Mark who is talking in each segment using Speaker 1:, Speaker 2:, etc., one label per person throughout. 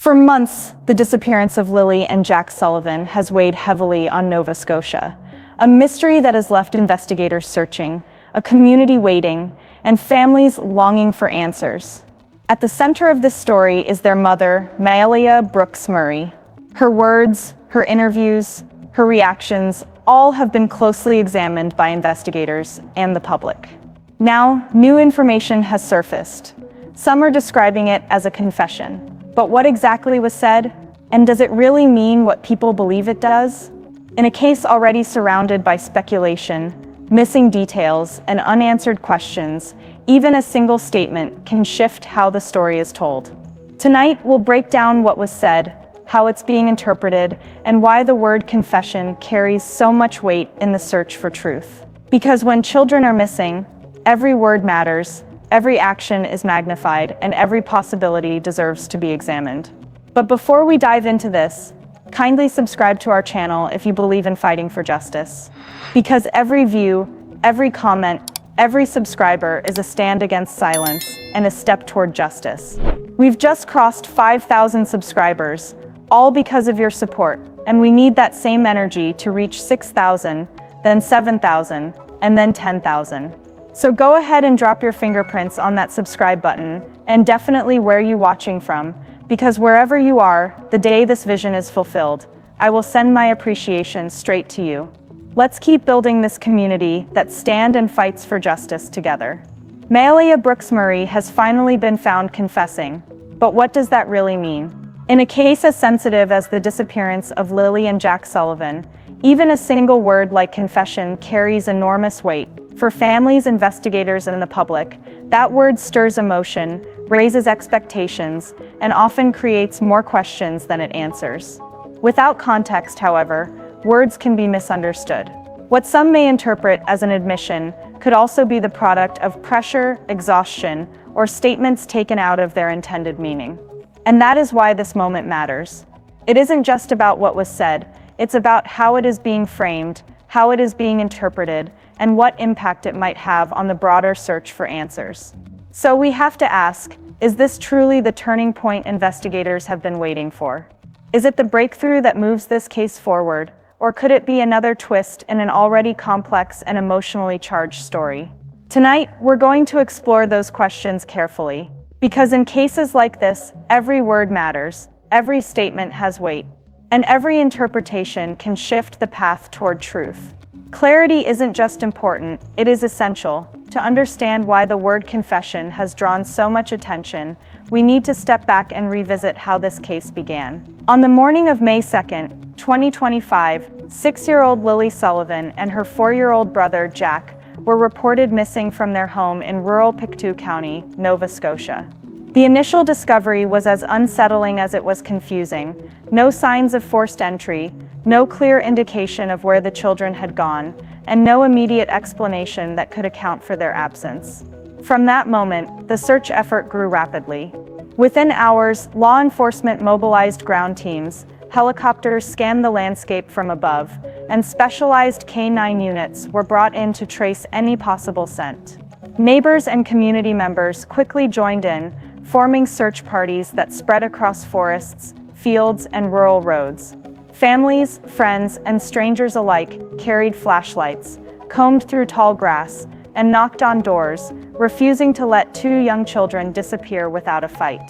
Speaker 1: For months, the disappearance of Lily and Jack Sullivan has weighed heavily on Nova Scotia, a mystery that has left investigators searching, a community waiting, and families longing for answers. At the center of this story is their mother, Malehya Murray. Her words, her interviews, her reactions, all have been closely examined by investigators and the public. Now, new information has surfaced. Some are describing it as a confession. But what exactly was said? And does it really mean what people believe it does? In a case already surrounded by speculation, missing details, and unanswered questions, even a single statement can shift how the story is told. Tonight, we'll break down what was said, how it's being interpreted, and why the word confession carries so much weight in the search for truth. Because when children are missing, every word matters, every action is magnified, and every possibility deserves to be examined. But before we dive into this, kindly subscribe to our channel if you believe in fighting for justice. Because every view, every comment, every subscriber is a stand against silence and a step toward justice. We've just crossed 5,000 subscribers, all because of your support, and we need that same energy to reach 6,000, then 7,000, and then 10,000. So go ahead and drop your fingerprints on that subscribe button, and definitely where you're watching from, because wherever you are, the day this vision is fulfilled, I will send my appreciation straight to you. Let's keep building this community that stands and fights for justice together. Malehya Murray has finally been found confessing, but what does that really mean? In a case as sensitive as the disappearance of Lily and Jack Sullivan, even a single word like confession carries enormous weight. For families, investigators, and the public, that word stirs emotion, raises expectations, and often creates more questions than it answers. Without context, however, words can be misunderstood. What some may interpret as an admission could also be the product of pressure, exhaustion, or statements taken out of their intended meaning. And that is why this moment matters. It isn't just about what was said, it's about how it is being framed, how it is being interpreted, and what impact it might have on the broader search for answers. So we have to ask, is this truly the turning point investigators have been waiting for? Is it the breakthrough that moves this case forward, or could it be another twist in an already complex and emotionally charged story? Tonight, we're going to explore those questions carefully, because in cases like this, every word matters, every statement has weight, and every interpretation can shift the path toward truth. Clarity isn't just important, it is essential. To understand why the word confession has drawn so much attention, we need to step back and revisit how this case began. On the morning of May 2nd, 2025, 6-year-old Lily Sullivan and her 4-year-old brother Jack were reported missing from their home in rural Pictou County, Nova Scotia. The initial discovery was as unsettling as it was confusing. No signs of forced entry, no clear indication of where the children had gone, and no immediate explanation that could account for their absence. From that moment, the search effort grew rapidly. Within hours, law enforcement mobilized ground teams, helicopters scanned the landscape from above, and specialized K-9 units were brought in to trace any possible scent. Neighbors and community members quickly joined in, forming search parties that spread across forests, fields, and rural roads. Families, friends, and strangers alike carried flashlights, combed through tall grass, and knocked on doors, refusing to let 2 young children disappear without a fight.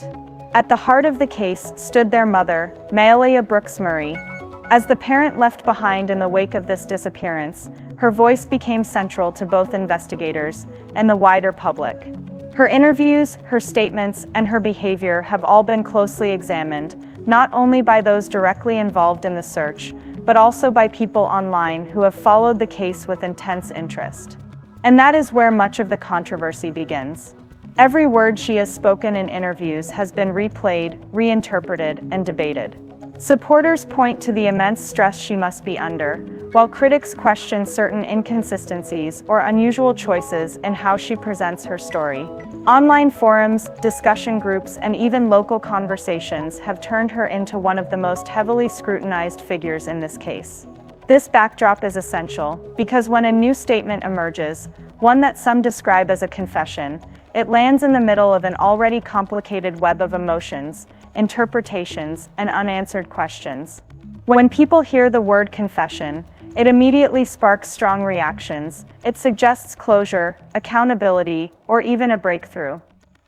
Speaker 1: At the heart of the case stood their mother, Malehya Murray. As the parent left behind in the wake of this disappearance, her voice became central to both investigators and the wider public. Her interviews, her statements, and her behavior have all been closely examined, not only by those directly involved in the search, but also by people online who have followed the case with intense interest. And that is where much of the controversy begins. Every word she has spoken in interviews has been replayed, reinterpreted, and debated. Supporters point to the immense stress she must be under, while critics question certain inconsistencies or unusual choices in how she presents her story. Online forums, discussion groups, and even local conversations have turned her into one of the most heavily scrutinized figures in this case. This backdrop is essential because when a new statement emerges, one that some describe as a confession, it lands in the middle of an already complicated web of emotions, interpretations, and unanswered questions. When people hear the word confession, it immediately sparks strong reactions. It suggests closure, accountability, or even a breakthrough.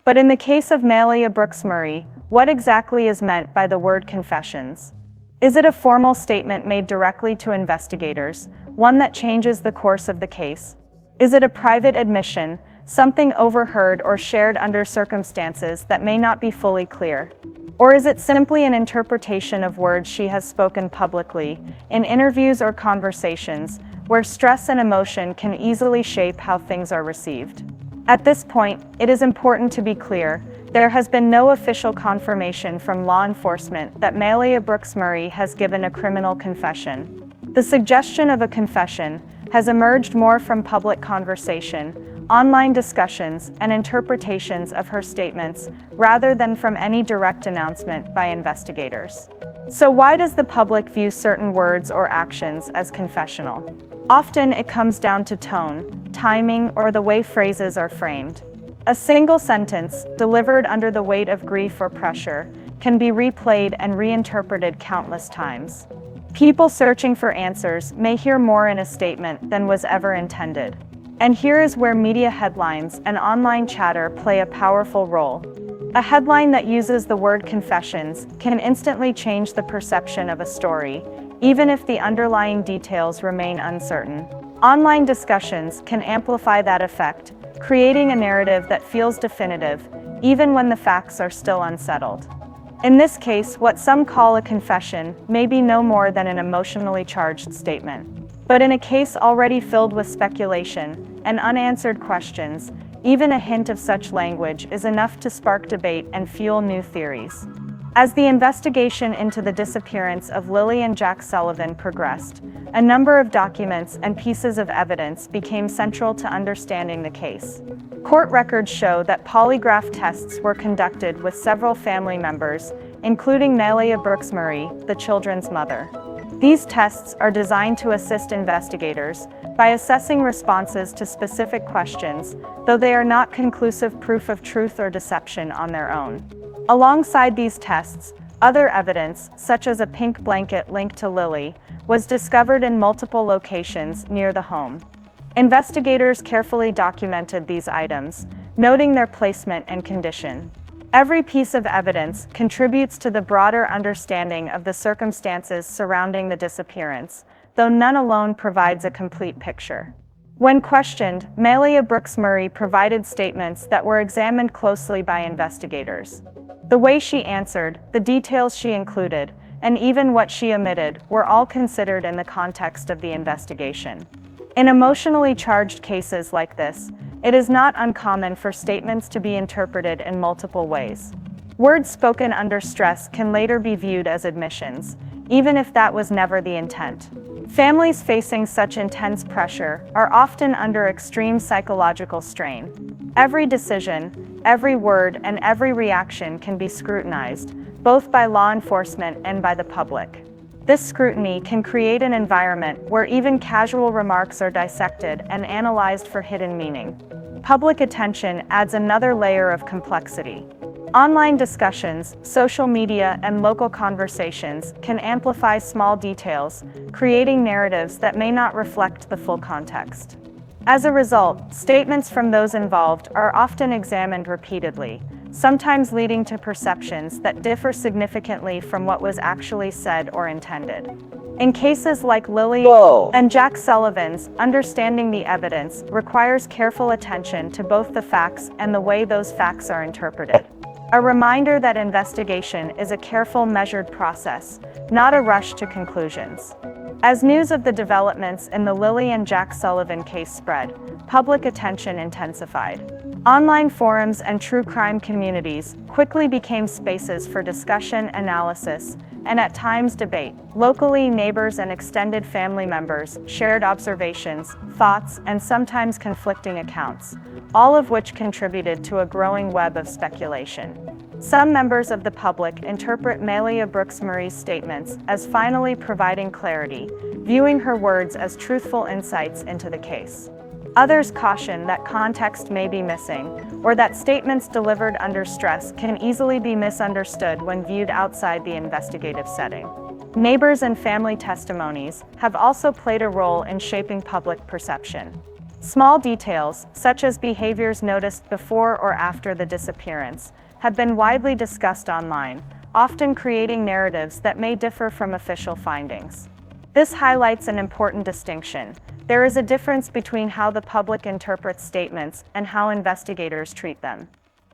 Speaker 1: But in the case of Malehya Brooks-Murray, what exactly is meant by the word confessions? Is it a formal statement made directly to investigators, one that changes the course of the case? Is it a private admission, something overheard or shared under circumstances that may not be fully clear? Or is it simply an interpretation of words she has spoken publicly, in interviews or conversations, where stress and emotion can easily shape how things are received? At this point, it is important to be clear, there has been no official confirmation from law enforcement that Malehya Brooks-Murray has given a criminal confession. The suggestion of a confession has emerged more from public conversation, online discussions, and interpretations of her statements, rather than from any direct announcement by investigators. So why does the public view certain words or actions as confessional? Often it comes down to tone, timing, or the way phrases are framed. A single sentence, delivered under the weight of grief or pressure, can be replayed and reinterpreted countless times. People searching for answers may hear more in a statement than was ever intended. And here is where media headlines and online chatter play a powerful role. A headline that uses the word confessions can instantly change the perception of a story, even if the underlying details remain uncertain. Online discussions can amplify that effect, creating a narrative that feels definitive, even when the facts are still unsettled. In this case, what some call a confession may be no more than an emotionally charged statement. But in a case already filled with speculation and unanswered questions, even a hint of such language is enough to spark debate and fuel new theories. As the investigation into the disappearance of Lily and Jack Sullivan progressed, a number of documents and pieces of evidence became central to understanding the case. Court records show that polygraph tests were conducted with several family members, including Malehya Brooks-Murray, the children's mother. These tests are designed to assist investigators by assessing responses to specific questions, though they are not conclusive proof of truth or deception on their own. Alongside these tests, other evidence, such as a pink blanket linked to Lily, was discovered in multiple locations near the home. Investigators carefully documented these items, noting their placement and condition. Every piece of evidence contributes to the broader understanding of the circumstances surrounding the disappearance, though none alone provides a complete picture. When questioned, Malehya Brooks-Murray provided statements that were examined closely by investigators. The way she answered, the details she included, and even what she omitted were all considered in the context of the investigation. In emotionally charged cases like this, it is not uncommon for statements to be interpreted in multiple ways. Words spoken under stress can later be viewed as admissions, even if that was never the intent. Families facing such intense pressure are often under extreme psychological strain. Every decision, every word, and every reaction can be scrutinized, both by law enforcement and by the public. This scrutiny can create an environment where even casual remarks are dissected and analyzed for hidden meaning. Public attention adds another layer of complexity. Online discussions, social media, and local conversations can amplify small details, creating narratives that may not reflect the full context. As a result, statements from those involved are often examined repeatedly, sometimes leading to perceptions that differ significantly from what was actually said or intended. In cases like Lily and Jack Sullivan's, understanding the evidence requires careful attention to both the facts and the way those facts are interpreted. A reminder that investigation is a careful, measured process, not a rush to conclusions. As news of the developments in the Lily and Jack Sullivan case spread, public attention intensified. Online forums and true crime communities quickly became spaces for discussion, analysis, and at times debate. Locally, neighbors and extended family members shared observations, thoughts, and sometimes conflicting accounts, all of which contributed to a growing web of speculation. Some members of the public interpret Malehya Brooks-Murray's statements as finally providing clarity, viewing her words as truthful insights into the case. Others caution that context may be missing, or that statements delivered under stress can easily be misunderstood when viewed outside the investigative setting. Neighbors and family testimonies have also played a role in shaping public perception. Small details, such as behaviors noticed before or after the disappearance, have been widely discussed online, often creating narratives that may differ from official findings. This highlights an important distinction. There is a difference between how the public interprets statements and how investigators treat them.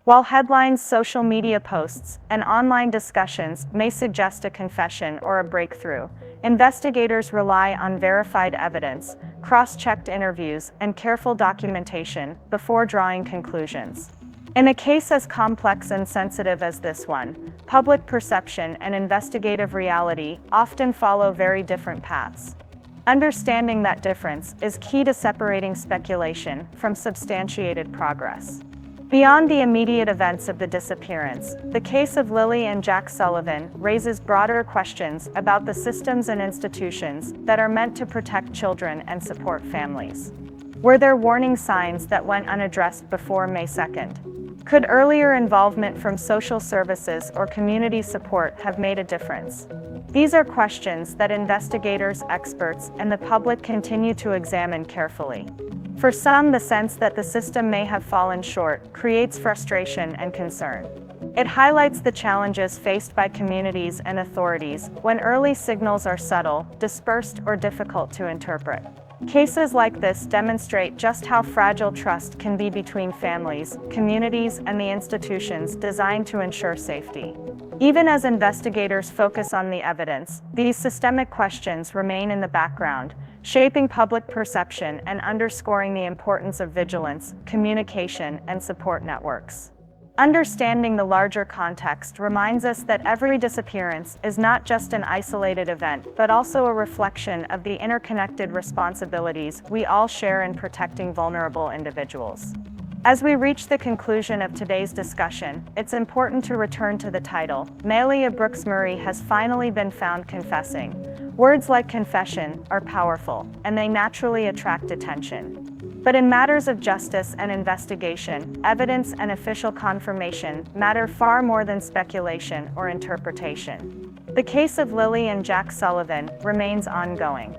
Speaker 1: While headlines, social media posts, and online discussions may suggest a confession or a breakthrough, investigators rely on verified evidence, cross-checked interviews, and careful documentation before drawing conclusions. In a case as complex and sensitive as this one, public perception and investigative reality often follow very different paths. Understanding that difference is key to separating speculation from substantiated progress. Beyond the immediate events of the disappearance, the case of Lily and Jack Sullivan raises broader questions about the systems and institutions that are meant to protect children and support families. Were there warning signs that went unaddressed before May 2nd? Could earlier involvement from social services or community support have made a difference? These are questions that investigators, experts, and the public continue to examine carefully. For some, the sense that the system may have fallen short creates frustration and concern. It highlights the challenges faced by communities and authorities when early signals are subtle, dispersed, or difficult to interpret. Cases like this demonstrate just how fragile trust can be between families, communities, and the institutions designed to ensure safety. Even as investigators focus on the evidence, these systemic questions remain in the background, shaping public perception and underscoring the importance of vigilance, communication, and support networks. Understanding the larger context reminds us that every disappearance is not just an isolated event, but also a reflection of the interconnected responsibilities we all share in protecting vulnerable individuals. As we reach the conclusion of today's discussion, it's important to return to the title. Malehya Brooks Murray has finally been found confessing. Words like confession are powerful, and they naturally attract attention. But in matters of justice and investigation, evidence and official confirmation matter far more than speculation or interpretation. The case of Lily and Jack Sullivan remains ongoing.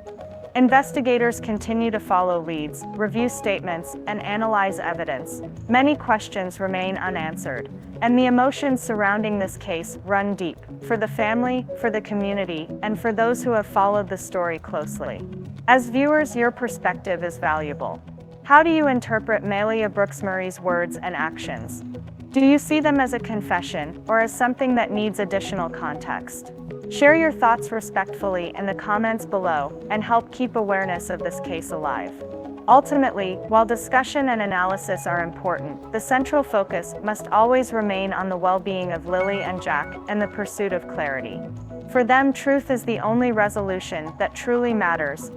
Speaker 1: Investigators continue to follow leads, review statements, and analyze evidence. Many questions remain unanswered, and the emotions surrounding this case run deep, for the family, for the community, and for those who have followed the story closely. As viewers, your perspective is valuable. How do you interpret Malehya Brooks Murray's words and actions? Do you see them as a confession or as something that needs additional context? Share your thoughts respectfully in the comments below and help keep awareness of this case alive. Ultimately, while discussion and analysis are important, the central focus must always remain on the well-being of Lily and Jack and the pursuit of clarity. For them, truth is the only resolution that truly matters.